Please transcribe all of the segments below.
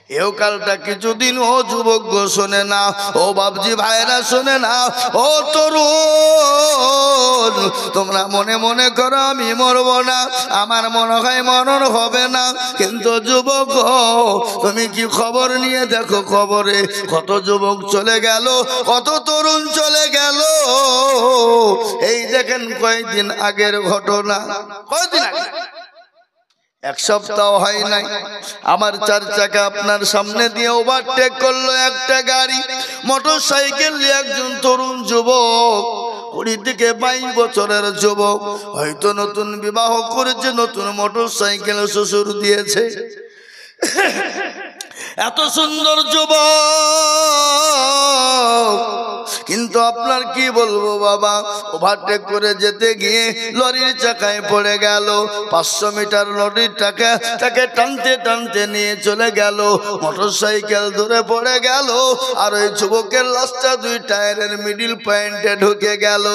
এও কালটা কিছুদিন ও যুবক গো শোনে না, ও বাবজি ভাইরা শোনে না, ও তরুণ তোমরা মনে মনে করো আমি মরব না, আমার মনে হয় মরণ হবে না, কিন্তু যুবক তুমি কি খবর নিয়ে দেখো, খবরে কত যুবক চলে গেল, কত তরুণ চলে গেল। এই দেখেন কয়েকদিন আগের ঘটনা, কয়েকদিন আগে, এক সপ্তাহ হয় নাই, আমার 4 চাকা আপনার সামনে দিয়ে ওভারটেক করলো একটা গাড়ি, মোটর সাইকেল নিয়ে একজন তরুণ যুবক, 20 থেকে 22 বছরের যুবক, হয়তো নতুন বিবাহ করেছে, নতুন মোটর সাইকেল শ্বশুর দিয়েছে। এত সুন্দর যুবক, কিন্তু আপনার কি বলবো বাবা, ওভারটেক করে যেতে গিয়ে লরির চাকায় পড়ে গেল, 500 মিটার লরির তাকে টানতে টানতে নিয়ে চলে গেল, মোটর সাইকেল ধরে পড়ে গেল, আর ওই যুবকের লাশটা 2 টায়ারের মিডিল পয়েন্টে ঢুকে গেল,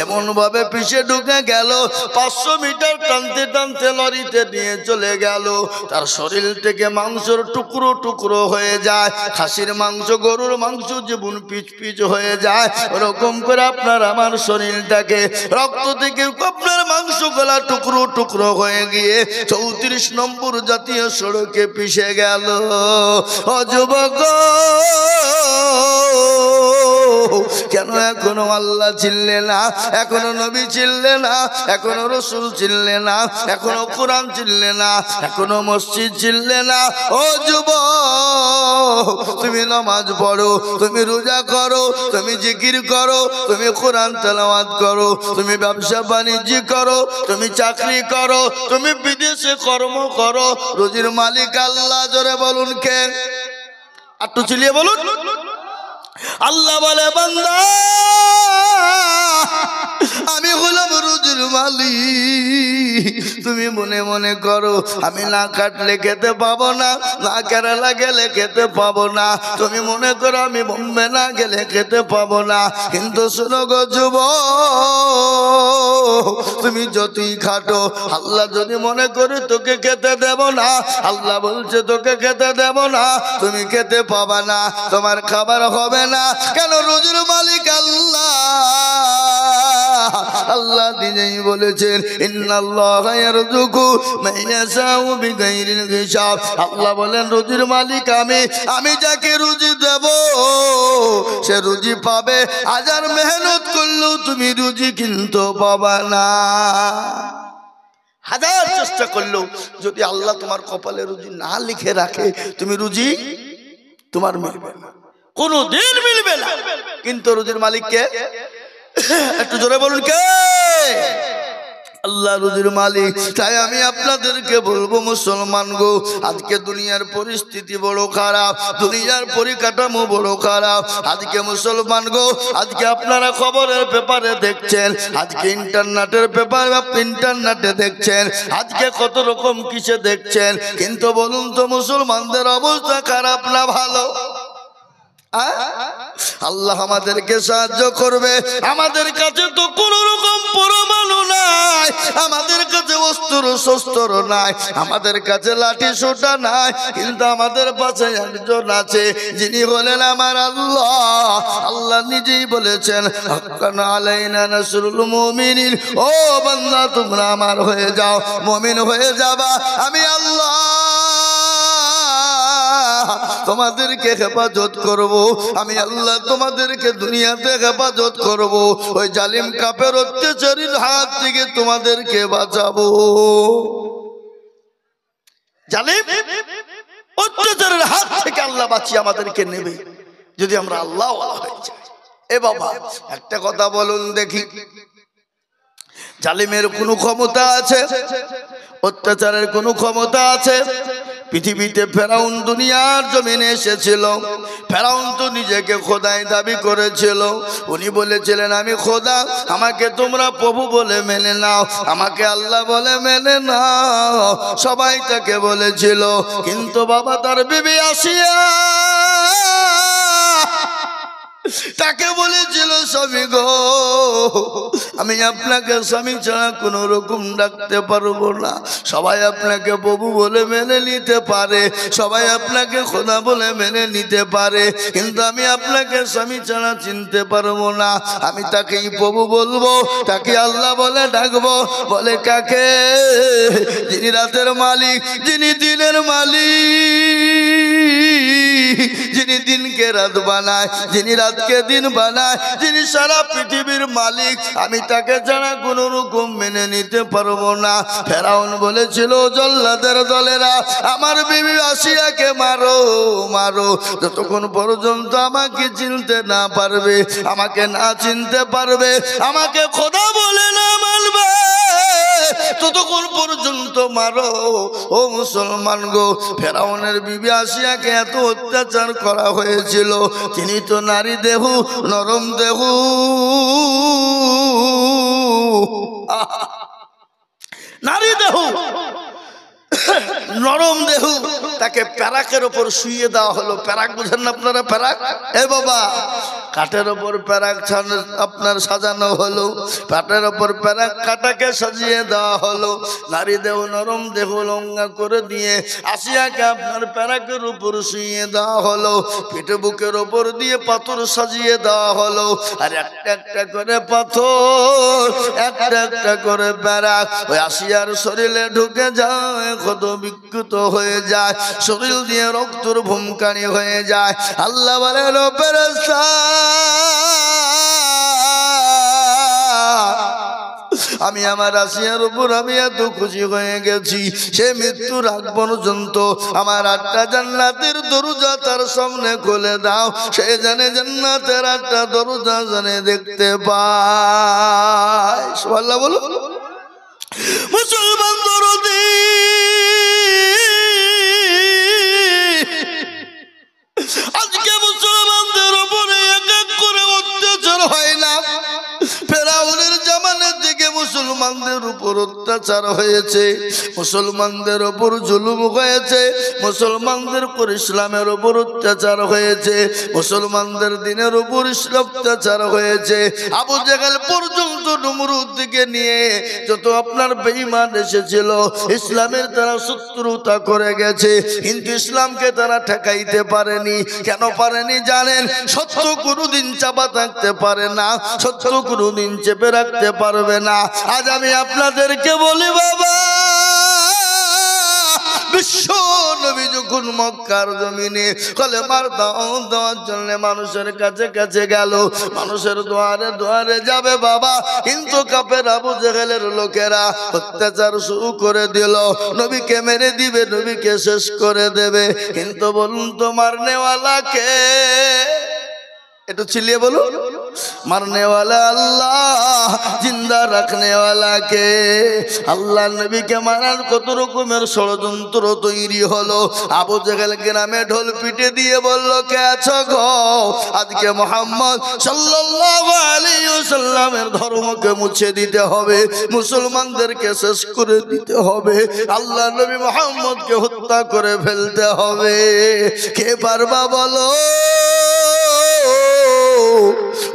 এমন ভাবে পিছে ঢুকে গেল, 500 মিটার টানতে টানতে লরিতে নিয়ে চলে গেল, তার শরীর থেকে মাংসের টুকরো টুকরো হয়ে যায়, খাসির মাংস গরুর মাংস যেমন পিচ পিচ হয়ে যায়, ওরকম করে আপনার আমার শরীরটাকে রক্ত থেকে আপনার মাংস গলা টুকরো টুকরো হয়ে গিয়ে 34 নম্বর জাতীয় সড়কে পিষে গেল। ও যুবক, কেন এখনো আল্লাহ চিনলে না, এখনো নবী চিনলে না, এখনো রসুল চিনলে না, এখনো কোরআন চিনলে না, এখনো মসজিদ চিনলে না। ও যুবক, তুমি নামাজ পড়ো, তুমি রোজা করো, তুমি জিকির করো, তুমি কোরআন তেলাওয়াত করো, তুমি ব্যবসা বাণিজ্য করো, তুমি চাকরি করো, তুমি বিদেশে কর্ম করো, রুজির মালিক আল্লাহ। জোরে বলুন কে? একটু চিলিয়ে বলুন। আল্লাহ বলে, বান্দা আমি হলাম রুজির মালিক, তুমি মনে মনে করো আমি না কাটলে খেতে পাবো না, না কেরালা গেলে খেতে পাবো না, তুমি মনে করো আমি বোম্বে না গেলে খেতে পাবো না, কিন্তু শোনো গো যুবক, তুমি যতই খাটো, আল্লাহ যদি মনে করে তোকে খেতে দেব না, আল্লাহ বলছে তোকে খেতে দেব না, তুমি খেতে পাবা না, তোমার খাবার হবে না। কেন? রুজির মালিক আল্লাহ। আল্লাহ নিজেই বলেছেন, ইন্নাল্লাহা ইয়ারযুকু মান ইয়াশাউ বিগাইরি হিসাব। আল্লাহ বলেন রুজির মালিক আমি যাকে রুজি দেব সে রুজি পাবে, হাজার মেহনত করলেও তুমি রুজি কিন্তু পাবা না। হাজার চেষ্টা করলেও যদি আল্লাহ তোমার কপালে রুজি না লিখে রাখে, তুমি রুজি তোমার মিলবে না, কোনদিন মিলবে না। কিন্তু রুজির মালিক কে? একটু জোরে বলুন কে? আল্লাহ রুজির মালিক। তাই আমি আপনাদেরকে বলবো মুসলমান গো, আজকে দুনিয়ার পরিস্থিতি বড় খারাপ, দুনিয়ার পরিকাঠামো বড় খারাপ। আজকে মুসলমান গো, আজকে আপনারা খবরের পেপারে দেখছেন, আজকে ইন্টারনেটের পেপার ইন্টারনেটে দেখছেন, আজকে কত রকম কিসে দেখছেন, কিন্তু বলুন তো মুসলমানদের অবস্থা খারাপ না ভালো? আল্লাহ আমাদেরকে সাহায্য করবে। আমাদের কাছে তো কোন রকম পরমাণু নাই, আমাদের কাছে অস্ত্র শস্ত্র নাই, আমাদের কাছে লাঠি সোটা নাই, কিন্তু আমাদের পাশে একজন আছে যিনি হলেন আমার আল্লাহ। আল্লাহ নিজেই বলেছেন, হাক্কান আলাইনা নাসরুল মুমিনিন। ও বান্দা, তোমরা আমার হয়ে যাও, মুমিন হয়ে যাবা, আমি আল্লাহ তোমাদেরকে হেফাজত করব, আমি আল্লাহ তোমাদেরকে দুনিয়াতে হেফাজত করব, ওই জালিম কাফের অত্যাচারীর হাত থেকে তোমাদেরকে বাঁচাবো। জালিম অত্যাচারের হাত থেকে আল্লাহ বাঁচিয়ে আমাদেরকে নেবে যদি আমরা আল্লাহ হয়ে যাই। এ বাবা, একটা কথা বলুন দেখি, জালিমের কোনো ক্ষমতা আছে? অত্যাচারের কোনো ক্ষমতা আছে? পৃথিবীতে ফেরাউন দুনিয়ার জমিনে এসেছিল, ফেরাউন তো নিজেকে খোদাই দাবি করেছিল, উনি বলেছিলেন আমি খোদা, আমাকে তোমরা প্রভু বলে মেনে নাও, আমাকে আল্লাহ বলে মেনে নাও, সবাই তাকে বলেছিল। কিন্তু বাবা, তার বিবি আসিয়া তাকে বলেছিল স্বামী গো আমি আপনাকে স্বামী ছাড়া কোনো রকম ডাকতে পারবো না। সবাই আপনাকে বাবু বলে মেনে নিতে পারে, সবাই আপনাকে খোদা বলে মেনে নিতে পারে, কিন্তু আমি আপনাকে স্বামী ছাড়া চিনতে পারবো না। আমি তাকেই প্রভু বলবো, তাকে আল্লাহ বলে ডাকবো। বলে কাকে? যিনি রাতের মালিক, যিনি দিনের মালিক, যিনি দিনকে রাত বানায়, যিনি রাতকে দিন বানায়, যিনি সারা পৃথিবীর মালিক, আমি তাকে ছাড়া কোন রকম মেনে নিতে পারবো না। ফেরাউন বলেছিল জল্লাদের দলেরা আমার বিবি আসিয়াকে মারো মারো, যতক্ষণ পর্যন্ত আমাকে চিনতে না পারবে, আমাকে না চিনতে পারবে, আমাকে খোদা বলে না মানবে, ততক্ষণ পর্যন্ত মারো। ও মুসলমান গো, ফেরাউনের বিবি আসিয়াকে এত অত্যাচার করা হয়েছিল, তিনি তো নারী দেহু, নরম দেহু, নারী দেহু, নরম দেহু, তাকে প্যারাকের ওপর শুইয়ে দেওয়া হলো। প্যারাক বুঝেন না আপনারা? প্যারাক, এ বাবা, কাঠের ওপর প্যারাক আপনার সাজানো হলো, কাঠের ওপর প্যারাক কাটাকে সাজিয়ে দেওয়া হলো। নারী দেহ নরম দেহ লঙ্গা করে দিয়ে আসিয়াকে আপনার প্যারাকের উপর শুইয়ে দেওয়া হলো। পেটে বুকের ওপর দিয়ে পাথর সাজিয়ে দেওয়া হলো, আর একটা একটা করে পাথর, একটা একটা করে প্যারাক ওই আসিয়ার শরীরে ঢুকে যায়, ক্ষত বিক্ষত হয়ে যায়, শরীর দিয়ে রক্তর ভূমকানি হয়ে যায়। আল্লাহ বলেন ও ফেরেশতা, আমি আমার আসিয়ার উপর আমি এত খুশি হয়ে গেছি, সে মৃত্যুর আগ পর্যন্ত আমার 8টা জান্নাতের দরজা তার সামনে খুলে দাও, সে জানে জান্নাতের 8টা দরজা জানে দেখতে পায়। সুবহানাল্লাহ বলো। মুসলমান দরদি, আজকে মুসলমানদের উপরে এক এক করে অত্যাচার হয় না? ফেরাউনের জামানার দিকে মুসলমানদের উপর অত্যাচার হয়েছে, মুসলমানদের উপর জুলুম হয়েছে, মুসলমানদের উপর ইসলামের উপর অত্যাচার হয়েছে, মুসলমানদের দিনের উপর অত্যাচার হয়েছে। আবু জেহেল পর্যন্ত নমরুদ দিকে নিয়ে যত আপনার বেঈমান এসেছিল, ইসলামের তারা শত্রুতা করে গেছে, কিন্তু ইসলামকে তারা ঠেকাইতে পারেনি। কেন পারেনি জানেন? সত্য কোনোদিন চাপা থাকতে পারে না, সত্য কোনোদিন চেপে রাখতে পারবে না। আজ আমি আপনাদেরকে বলি বাবা, বিশ্ব নবী যখন মক্কার জমিনে কলেমার দাওয়াত দেওয়ার জন্য মানুষের কাছে কাছে গেল, মানুষের দুয়ারে দুয়ারে যাবে বাবা, কিন্তু কাফের আবু জেহেলের লোকেরা অত্যাচার শুরু করে দিল, নবীকে মেরে দিবে, নবীকে শেষ করে দেবে। কিন্তু বলুন তো মারনেওয়ালা কে? একটু চিল্লিয়ে বলুন, মারনেওয়ালা আল্লাহ, জিন্দা রাখনেওয়ালা কে? আল্লাহ নবীকে মারার কত রকমের ষড়যন্ত্র তৈরি হলো। আবু জেহেল গ্রামে ঢোল পিটে দিয়ে বলল, কে আছো গো? আজকে মুহাম্মদ সাল্লাল্লাহু আলাইহি ওয়াসাল্লামের ধর্মকে মুছে দিতে হবে, মুসলমানদেরকে শেষ করে দিতে হবে, আল্লাহ নবী মুহাম্মদকে হত্যা করে ফেলতে হবে। কে পারবা বলো?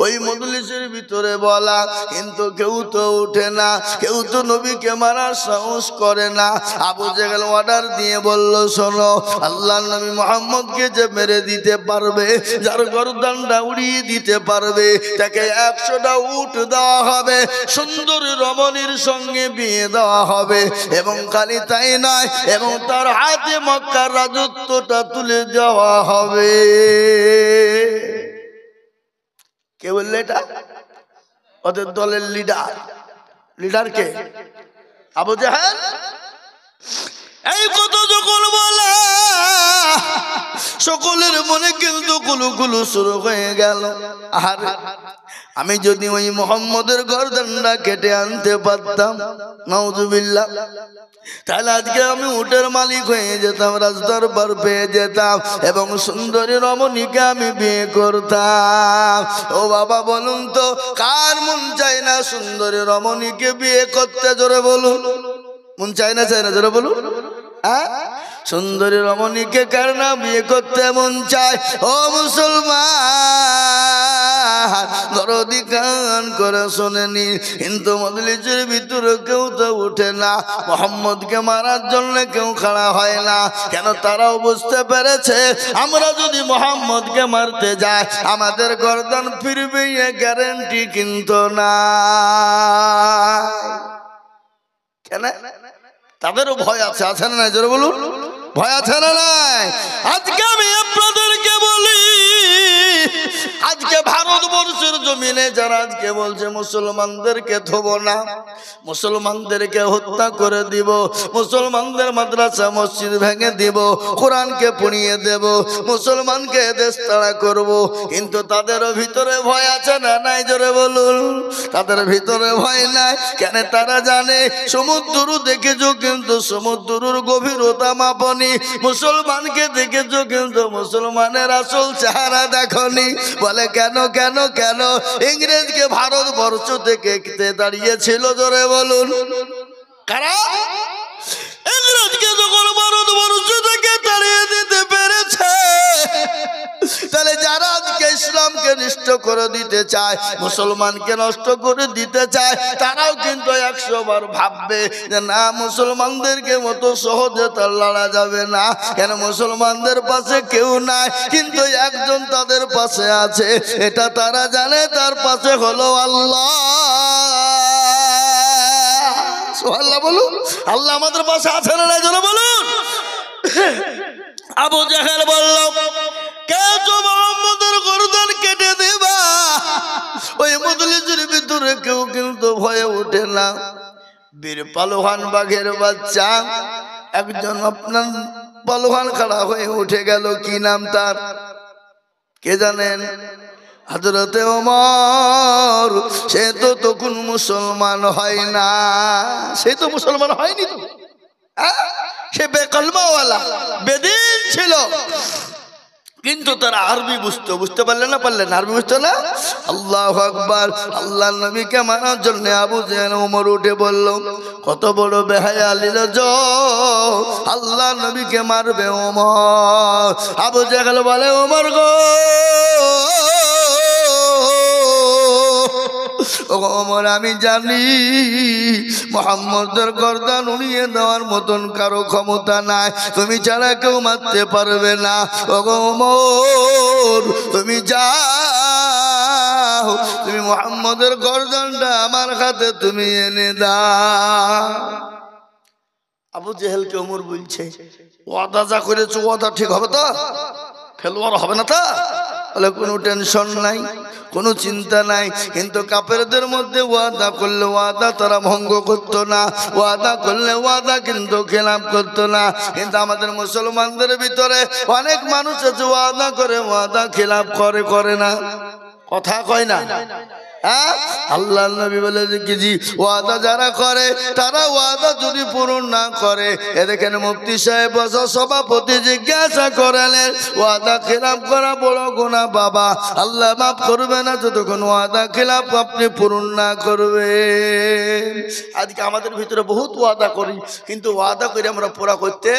ওই মজলিসের ভিতরে বলা, কিন্তু কেউ তো উঠে না, কেউ তো নবীকে মারার সাহস করে না। আবু জেহেল অর্ডার দিয়ে বলল, শোনো, আল্লাহ নবী মুহাম্মদকে যে মেরে দিতে পারবে, যার গর্দানটা উড়িয়ে দিতে পারবে, তাকে 100টা উট দেওয়া হবে, সুন্দর রমণীর সঙ্গে বিয়ে দেওয়া হবে, এবং খালি তাই নয়, এবং তার হাতে মক্কার রাজত্বটা তুলে দেওয়া হবে। কে বললে এটা? ওদের দলের লিডার। লিডার কে? আবু জেহেল। এই কথা যখন বলা, সকলের মনে কিন্তু কুলুকুলু শুরু হয়ে গেল। আর আমি যদি ওই মুহাম্মদের গর্দানটা কেটে আনতে পারতাম, নাউজুবিল্লাহ, তাহলে আজকে আমি উটের মালিক হয়ে যেতাম, রাজদরবার পেয়ে যেতাম, এবং সুন্দরী রমণীকে আমি বিয়ে করতাম। ও বাবা বলুন তো, কার মন চায় না সুন্দরী রমণীকে বিয়ে করতে? জোরে বলুন, মন চায় না? চায় না? জোরে বলুন। সুন্দরী রমণীকে কার না বিয়ে করতে মন চায়? ও মুসলমান, দরদি কান করে শোনেনি, কিন্তু মজলিসের ভিতরে কেউ তো উঠে না, মোহাম্মদকে মারার জন্য কেউ খাড়া হয় না। কেন? তারাও বুঝতে পেরেছে আমরা যদি মোহাম্মদকে মারতে যাই আমাদের গর্দান ফিরবে, এ গ্যারান্টি কিন্তু না। কেন? তাদেরও ভয় আছে, আছে না নাই? জোরে বলুন, ভয় আছে না নাই? আজকে আমি আপনাদেরকে বলি, আজকে ভারতবর্ষের জমিনে যারা আজকে বলছে মুসলমানদেরকে ধোব না, মুসলমানদেরকে হত্যা করে দিব, মুসলমানদের মাদ্রাসা মসজিদ ভেঙে দিব, কোরআনকে পুড়িয়ে দেব, মুসলমানকে দেশ তাড়া করব, কিন্তু তাদেরও ভিতরে ভয় আছে না নাই? জোরে বলুন, তাদের ভিতরে ভয় নাই। কেন? তারা জানে সমুদ্র দেখেছো কিন্তু সমুদ্রের গভীরতা মাপনি, মুসলমানকে দেখেছো কিন্তু মুসলমানের আসল চেহারা দেখনি। বলে কেন কেন কেন? ইংরেজকে ভারতবর্ষ থেকে দাঁড়িয়েছিল, জোরে বলুন, কারা? ইংরেজকে যখন ভারতবর্ষ থেকে তাড়িয়ে দিতে পেরেছে, তাহলে যারা আজকে ইসলামকে নষ্ট করে দিতে চায়, মুসলমানকে নষ্ট করে দিতে চায়, তারাও কিন্তু 100 বার ভাববে যে না, মুসলমানদেরকে মতো সহজে তার লড়া যাবে না। কেন? মুসলমানদের পাশে কেউ নাই, কিন্তু একজন তাদের পাশে আছে, এটা তারা জানে, তার পাশে হলো আল্লাহ। সুবহানাল্লাহ বলুন। আল্লাহ আমাদের পাশে আছে না নাই? জোরে বলুন। আবু জাহেল বলল, কে তো মুহাম্মদের গর্দান কেটে দিবা? ওই মজলিসের ভিতরে কেউ কিন্তু ভয়ে ওঠে না। বীর পালোহান বাঘের বাচ্চা একজন আপনার পালোহান খাড়া হয়ে উঠে গেল। কি নাম তার? কে জানেন? হযরতে ওমর। সে তো তখন মুসলমান হয় না, সে তো মুসলমান হয়নি তো, সে বেকলমাওয়ালা বেদিন ছিল, কিন্তু তারা আরবি বুঝতে পারলেন না? পারলেন? আরবি বুঝতো না? আল্লাহু আকবার। আল্লাহর নবীকে মারার জন্য আবু জাহেল ওমর উঠে বলল, কত বড় বেহায়া লিলজ, আল্লাহর নবীকে মারবে ওমর। আবু জাহেল বলে, ওমর গো, ওমর আমি জানি মুহাম্মদের গর্দান উড়িয়ে দেওয়ার মতন কারো ক্ষমতা নাই, তুমি ছাড়া কেউ মারতে পারবে না। ওমর তুমি যাও, তুমি মুহাম্মদের গর্দানটা আমার হাতে তুমি এনে দাও। আবু জেহেলকে ওমর বলছে, ওয়াদা যা করেছো ওয়াদা ঠিক হবে তো? ফেলোয়ার হবে না তো? বলে কোনো টেনশন নাই, কোনো চিন্তা নাই। কিন্তু কাফেরদের মধ্যে ওয়াদা করলে ওয়াদা তারা ভঙ্গ করতো না, ওয়াদা করলে ওয়াদা কিন্তু খেলাপ করতো না। কিন্তু আমাদের মুসলমানদের ভিতরে অনেক মানুষ আছে ওয়াদা করে ওয়াদা খেলাপ করে না, কথা কয় না। আল্লাহ নবী বলে দেখেছি, ওয়াদা যারা করে তারা ওয়াদা যদি পূরণ না করে, এ দেখেন মুফতি সাহেব সভাপতি জিজ্ঞাসা করালেন, ওয়াদা খিলাফ করা বড় গুনাহ বাবা, আল্লাহ মাফ করবে না যতক্ষণ ওয়াদা খিলাফ আপনি পূরণ না করবেন। আজকে আমাদের ভিতরে বহুত ওয়াদা করি, কিন্তু ওয়াদা করে আমরা পুরা করতে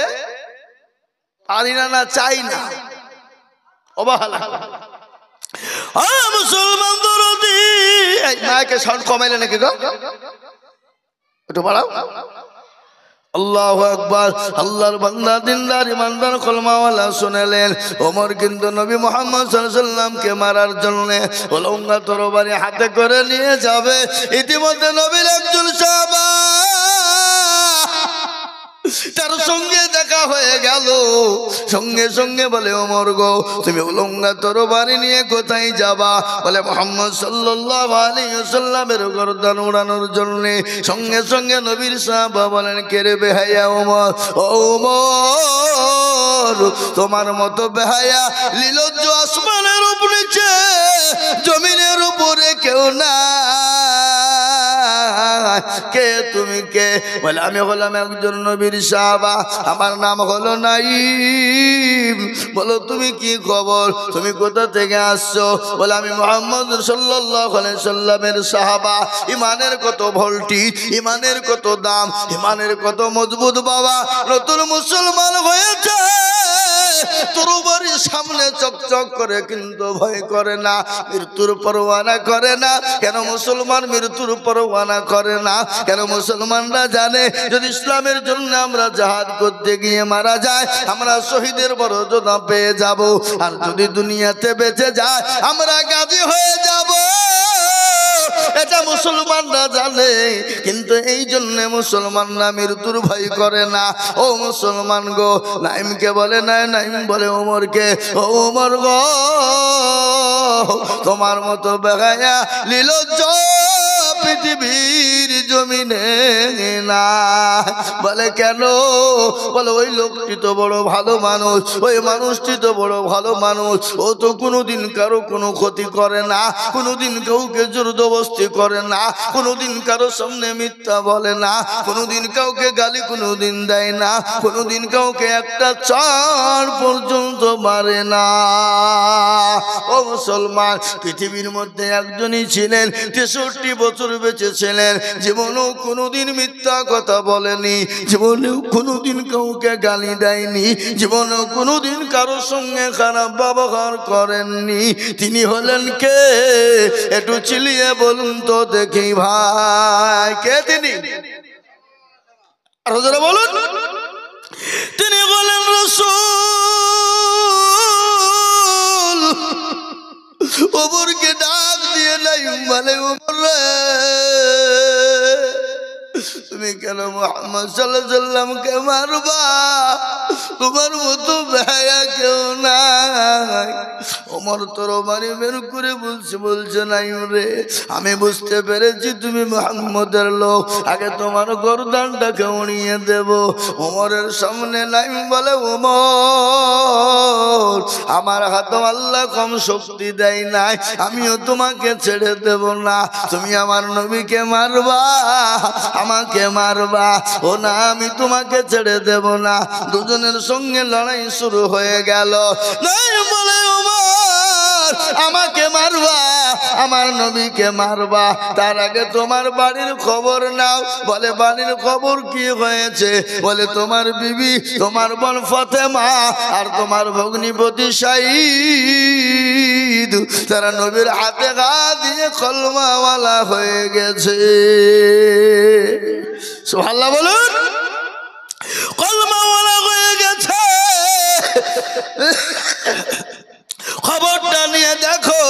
পারি না, না চাই না, অবহেলা। মুসলমান দরদি, মাকে সাউন্ড কমাইলে নাকি গো? একটু বাড়াও। আল্লাহু আকবার। আল্লাহর বান্দা দিনদার ইমানদার কলমাওয়ালা শুনেলেন, ওমর কিন্তু নবী মুহাম্মদ সাল্লাল্লাহু আলাইহি ওয়াসাল্লামকে মারার জন্য উলঙ্গা তরবারি হাতে করে নিয়ে যাবে। ইতিমধ্যে নবীর একজন সাহাবা তার সঙ্গে দেখা হয়ে গেল, সঙ্গে সঙ্গে বলে, ওমর গো তুমি উলঙ্গা তরবারি নিয়ে কোথায় যাবা? বলে মুহাম্মদ সাল্লাল্লাহু আলাইহি ওয়াসাল্লামের গর্দান উড়ানোর জন্য। সঙ্গে সঙ্গে নবীর সাহাবা বলেন, কে রে বেহায়া ওমর? ও ওমর, তোমার মতো বেহায়া লিলজ্জ আসমানের উপরে নিচে জমিনের উপরে কেউ না। কে তুমি কে? বলে আমি হলাম একজন নবীর সাহাবা, আমার নাম হলো নাঈম। বলো তুমি কি খবর, তুমি কোথা থেকে আসছো? বলে আমি মুহাম্মদ সাল্লাল্লাহু আলাইহি সাল্লামের সাহাবা। ইমানের কত ভোল্টেজ, ইমানের কত দাম, ইমানের কত মজবুত বাবা। নতুন মুসলমান হয়েছে, তরবারির সামনে চকচক করে কিন্তু ভয় করে না, মৃত্যুর পরোয়ানা করে না। কেন মুসলমান মৃত্যুর পরোয়ানা করে না? কেন মুসলমানরা জানে যদি ইসলামের জন্য আমরা জিহাদ করতে গিয়ে মারা যায় আমরা শহীদের মর্যাদা পেয়ে যাব, আর যদি দুনিয়াতে বেঁচে যায় আমরা গাজী হয়ে যাব। এটা মুসলমানরা জানে, কিন্তু এই জন্য মুসলমানরা মৃত্যুর ভয় করে না। ও মুসলমান গো, নাইমকে বলে না, নাইম বলে ওমরকে, ও ওমর গো, তোমার মতো বেগায়া লীলজ্জ পৃথিবীর জমিনে না। বলে কেন? বলে ওই লোকটি তো বড় ভালো মানুষ, ওই মানুষটি তো বড় ভালো মানুষ, ও তো কোনোদিন কারো কোনো ক্ষতি করে না, কোনোদিন কাউকে জোরদস্তি করে না, কোনোদিন কারো সামনে মিথ্যা বলে না, কোনোদিন কাউকে গালি কোনোদিন দেয় না, কোনোদিন কাউকে একটা চার পর্যন্ত মারে না। ও মুসলমান, পৃথিবীর মধ্যে একজনই ছিলেন 63 বছর বেঁচে ছিলেন, জীবনেও কোনোদিন মিথ্যা কথা বলেনি, জীবনেও কোনোদিন কাউকে গালি দেয়নি, জীবনেও কোনোদিন কারো সঙ্গে খারাপ ব্যবহার করেননি। তিনি হলেন কে? একটু চিলিয়ে বলুন তো দেখি ভাই, কে তিনি? আর হুজুর বলুন। তিনি হলেন রাসূল। ওমরকে ডাক দিয়ে নাই, মানে ওমর রে, তুমি কেন মুহাম্মদ সাল্লাল্লাহু আলাইহি সাল্লামকে মারবা? তোমার মতো ভাইয়া কেউ নাই। ওমর তরবারি বের করে বলছে নাইম রে, আমি বুঝতে পেরেছি তুমি মুহাম্মদের লোক, আগে তোমার গর্দানটাকে উড়িয়ে দেব। ওমরের সামনে নাইম বলে, ওমর, আমার হাতে আল্লাহ কম শক্তি দেয় নাই, আমিও তোমাকে ছেড়ে দেব না। তুমি আমার নবীকে মারবা, আমাকে মারবা, ও না, আমি তোমাকে ছেড়ে দেব না। দুজনের সঙ্গে লড়াই শুরু হয়ে গেল। নাইম বলে, ওমর, আমাকে মারবা, আমার নবীকে মারবা, তার আগে তোমার বাড়ির খবর নাও। বলে বাড়ির খবর কি হয়েছে? বলে তোমার বিবি, তোমার বোন ফাতেমা আর তোমার ভগ্নিপতি শাহিদ, তারা নবীর হাতে গা দিয়ে কলমাওয়ালা হয়ে গেছে। সুবহানাল্লাহ বলুন। কলমাওয়ালা হয়ে গেছে। খবরটা নিয়ে দেখো।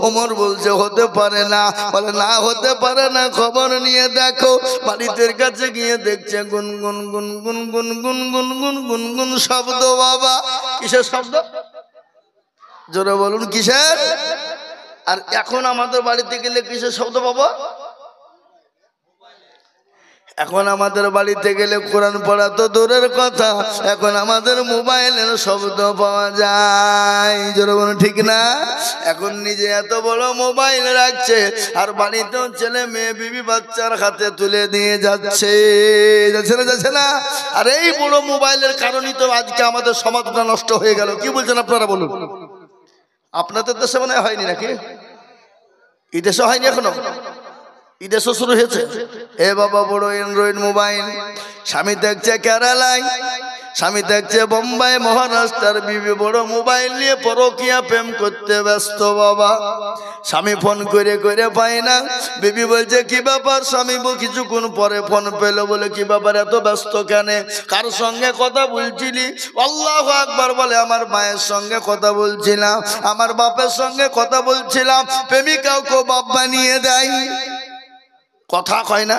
ওমর বলছে হতে পারে না। বলে না, হতে পারে না, খবর নিয়ে দেখো। বাড়িতে কাছে গিয়ে দেখছে গুনগুন গুনগুন গুনগুন গুনগুন গুনগুন শব্দ। বাবা, কিসের শব্দ? জোরে বলুন, কিসের? আর এখন আমাদের বাড়িতে গেলে কিসের শব্দ বাবা? এখন আমাদের বাড়িতে গেলে কোরআন পড়া তো দূরের কথা, এখন আমাদের মোবাইলের শব্দ পাওয়া যায়। জোরে বলুন, ঠিক না? এখন নিজে এত বড় মোবাইল রাখছে, আর বাড়িতেও ছেলে মেয়ে বিবি বাচ্চার হাতে তুলে দিয়ে যাচ্ছে। যাচ্ছে না? আর এই বড় মোবাইলের কারণেই তো আজকে আমাদের সমাজটা নষ্ট হয়ে গেল। কি বলছেন আপনারা বলুন? আপনাদের দেশে মনে হয়নি নাকি? এই দেশে হয়নি এখনো? এই দেশে শুরু হয়েছে। এ বাবা, বড় অ্যান্ড্রয়েড মোবাইল। স্বামী দেখছে কেরালায়, স্বামী দেখছে বোম্বাই, মহারাষ্ট্রের বিবি বড় মোবাইল নিয়ে পরকীয়া প্রেম করতে ব্যস্ত। বাবা, স্বামী ফোন করে করে পায় না। বিবি বলছে কি ব্যাপার? স্বামী কিছুক্ষণ পরে ফোন পেল। বলে কি ব্যাপার, এত ব্যস্ত কেন? কার সঙ্গে কথা বলছিলি? আল্লাহু আকবার। বলে আমার মায়ের সঙ্গে কথা বলছিলাম, আমার বাপের সঙ্গে কথা বলছিলাম। প্রেমিকাও বাপ বানিয়ে দেয়। কথা কয় না?